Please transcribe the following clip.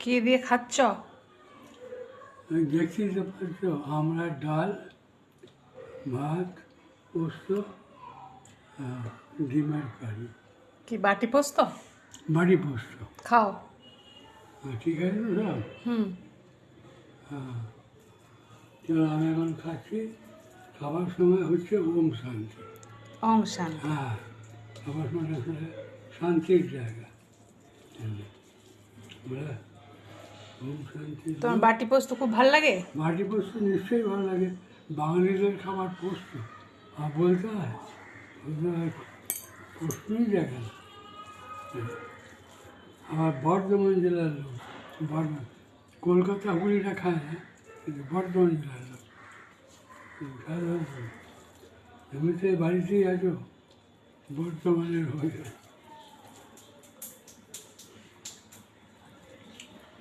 কি দিয়ে খাচ্ছ? দেখতেই তো পাচ্ছ, আমরা ডাল, ভাত, পোস্ত, ডিমের কারি, কি বাটি পোস্ত? বাড়ি পোস্ত। খাও। ঠিক আছে তো সব? হুম। হ্যাঁ, চলো আমি এখন খাচ্ছি। খাবার সময় হচ্ছে ওম শান্তি। ওম শান্তি। হ্যাঁ, খাবার সময় আসলে শান্তির জায়গা। আমরা ওম শান্তি। তোমার বাটি পোস্ত খুব ভাল লাগে? বাটি পোস্ত নিশ্চয়ই ভালো লাগে। বাঙালিদের খাবার পোস্ত আর বলতে হয়, বলতে হয় প্রশ্নই দেখে না। আমার বর্ধমান জেলার লোক, বর্ধমান, কলকাতা হুগলিটা খায় না, কিন্তু বর্ধমান জেলার লোক সাধারণত। তুমি তো এই বাড়িতেই আছো, বর্ধমানের হয়ে